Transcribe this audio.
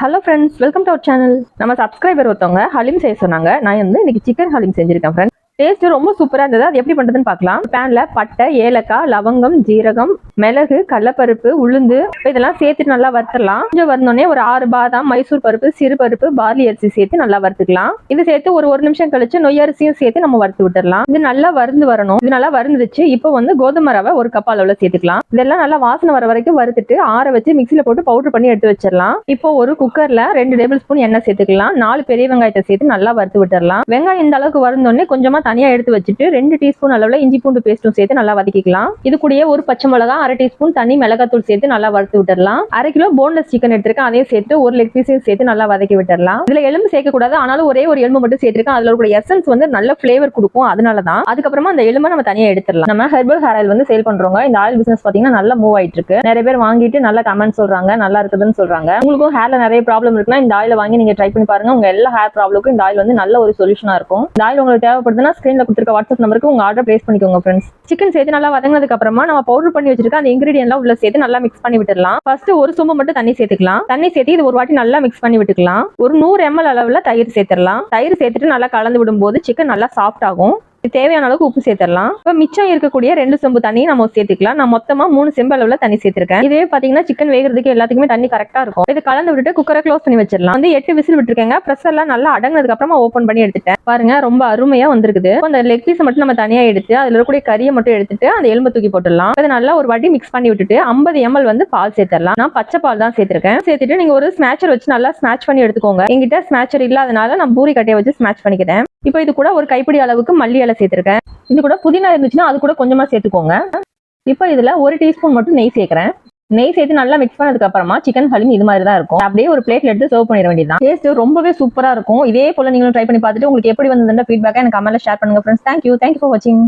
Hello friends, welcome to our channel. நம்ம subscriber ஒருத்தவங்க ஹலீம் செய்ய சொன்னாங்க. நான் இன்னைக்கு சிக்கன் ஹலீம் செஞ்சிருக்கேன் ஃப்ரெண்ட்ஸ். டேஸ்ட் ரொம்ப சூப்பரா இருந்தது. அது எப்படி பண்றதுன்னு பார்க்கலாம். பேன்ல பட்டை, ஏலக்காய், லவங்கம், ஜீரகம், மிளகு, கடலப்பருப்பு, உளுந்து இதெல்லாம் சேர்த்து நல்லா வறுத்துடலாம். கொஞ்சம் வரணுன்னே ஒரு 6 பாதாம், மைசூர் பருப்பு, சிறு பருப்பு, பார்லி அரிசி சேர்த்து நல்லா வறுத்துக்கலாம். இது சேர்த்து ஒரு நிமிஷம் கழிச்சு நொய் அரிசியும் சேர்த்து நம்ம வறுத்து விட்டுடலாம். இது நல்லா வறுந்து வரணும். இது நல்லா வறுந்துருச்சு. இப்போ கோதுமை ரவை 1 கப் அளவுல சேர்த்துக்கலாம். இதெல்லாம் நல்லா வாசனை வர வரைக்கும் வறுத்துட்டு ஆற வச்சு மிக்சியில போட்டு பவுடர் பண்ணி எடுத்து வச்சிடலாம். இப்போ ஒரு குக்கர்ல 2 டேபிள் ஸ்பூன் எண்ணெய் சேர்த்துக்கலாம். 4 பெரிய வெங்காயத்தை சேர்த்து நல்லா வறுத்து விட்டுடலாம். வெங்காயம் இந்த அளவுக்கு வறுந்தோடனே கொஞ்சமா தனியா எடுத்து வச்சுட்டு 2 டீஸ்பூன் அளவுல இஞ்சி பூண்டு பேஸ்டும் சேர்த்து நல்லா வதக்கிக்கலாம். இது கூடயே ஒரு பச்சை மிளகா, 1/2 டீஸ்பூன் தனி மிளகாத்தூள் சேர்த்து நல்லா வறுத்து விட்டுடலாம். 1/2 கிலோ போன்லெஸ் சிக்கன் எடுத்திருக்கேன். அதையும் சேர்த்து ஒரு லெக் பீஸையும் சேர்த்து நல்லா வதக்கி விட்டுடலாம். இதுல எலும்பு சேர்க்க கூடாது, ஆனாலும் ஒரே ஒரு எலும்பு மட்டும் சேர்த்திருக்கேன். அதுல ஒரு எசன்ஸ் நல்ல ஃபிளேவர் கொடுக்கும். அதனாலதான். அதுக்கப்புறமா அந்த எலும்பை நம்ம தனியா எடுத்துடலாம். நம்ம ஹெர்பல் ஹேர் ஆயில் சேல் பண்றோங்க. இந்த ஆயில் பிசினஸ் பாத்தீங்கன்னா நல்லா மூவ் ஆயிட்டு இருக்கு. நிறைய பேர் வாங்கிட்டு நல்ல கமெண்ட் சொல்றாங்க, நல்லா இருக்குதுன்னு சொல்றாங்க. உங்களுக்கும் ஹேர்ல நிறைய ப்ராப்ளம் இருக்குன்னா இந்த ஆயில வாங்கி நீங்க ட்ரை பண்ணி பாருங்க. உங்க எல்லா ஹேர் ப்ராப்ளமுக்கும் இந்த ஆயில் நல்ல ஒரு சொல்யூஷனா இருக்கும். இந்த ஆயில் உங்களுக்கு தேவைப்படுதுன்னா ஸ்கிரீன்ல கொடுத்துருக்க வாட்ஸ்அப் நம்பருக்கு உங்க ஆர்டர் பிளேஸ் பண்ணிக்கோங்க ஃப்ரெண்ட்ஸ். சிக்கன் சேர்த்து நல்லா வதங்கினதுக்கு அப்புறமா நம்ம பவுடர் பண்ணி வச்சிருக்க அந்த இன்கிரீடியன்ட்லாம் உள்ள சேர்த்து நல்லா மிக்ஸ் பண்ணி விட்டுடலாம். ஃபர்ஸ்ட் ஒரு சொம்பு மட்டும் தண்ணி சேர்த்துக்கலாம். தண்ணி சேர்த்து இது ஒரு வாட்டி நல்லா மிக்ஸ் பண்ணி விட்டுக்கலாம். ஒரு 100 ml அளவுல தயிர் சேர்த்துடலாம். தயிர் சேர்த்துட்டு நல்லா கலந்து விடும்போது சிக்கன் நல்லா சாஃப்ட் ஆகும். தேவையான அளவுக்கு உப்பு சேர்த்துடலாம். இப்ப மிச்சம் இருக்கக்கூடிய 2 செம்பு தண்ணி நம்ம சேர்த்துக்கலாம். நான் மொத்தமா 3 செம்பு அளவுல தண்ணி சேர்த்திருக்கேன். இதே பாத்தீங்கன்னா சிக்கன் வேகிறதுக்கு எல்லாத்துக்குமே தண்ணி கரெக்டா இருக்கும். இது கலந்து விட்டுட்டு குக்கரை க்ளோஸ் பண்ணி வச்சிடலாம். 8 விசில் விட்டுருக்கேங்க. பிரஷர் எல்லாம் நல்லா அடங்கினதுக்கு அப்புறமா ஓபன் பண்ணி எடுத்துட்டேன். பாருங்க ரொம்ப அருமையா வந்திருக்குது. அந்த லெக் பீஸ் மட்டும் நம்ம தனியா எடுத்து அதுல இருக்கக்கூடிய கறியை மட்டும் எடுத்துட்டு அந்த எலும்பு தூக்கி போட்டுடலாம். இதை நல்லா ஒரு வாட்டி மிக்ஸ் பண்ணி விட்டுட்டு 50 ml பால் சேர்த்துடலாம். நான் பச்சை பால் தான் சேர்த்திருக்கேன். சேர்த்துட்டு நீங்க ஒரு ஸ்மேச்சர் வச்சு நல்லா ஸ்மேட்ச் பண்ணி எடுத்துக்கோங்க. என்கிட்ட ஸ்மேச்சர் இல்லாதனால நான் பூரி கட்டையை வச்சு ஸ்மேட்ச் பண்ணிக்கிறேன். இப்போ இது கூட ஒரு கைப்பிடி அளவுக்கு மல்லி இலை சேர்த்திருக்கேன். இது கூட புதினா இருந்துச்சுன்னா அது கூட கொஞ்சமா சேர்த்துக்கோங்க. இப்போ இதுல 1 டீஸ்பூன் மட்டும் நெய் சேர்க்கிறேன். நெய் சேர்த்து நல்லா மிக்ஸ் பண்ணதுக்கு அப்புறமா சிக்கன் ஹலீம் இது மாதிரி தான் இருக்கும். அப்படியே ஒரு பிளேட்ல எடுத்து சர்வ் பண்ணிட வேண்டியதான். டேஸ்ட் ரொம்பவே சூப்பரா இருக்கும். இதே போல நீங்களும் ட்ரை பண்ணி பார்த்துட்டு உங்களுக்கு எப்படி வந்ததுன்ற ஃபீட்பேக்கை எனக்கு கமெண்ட்ல ஷேர் பண்ணுங்க ஃப்ரெண்ட்ஸ். தேங்க்யூ ஃபார் வாட்சிங்.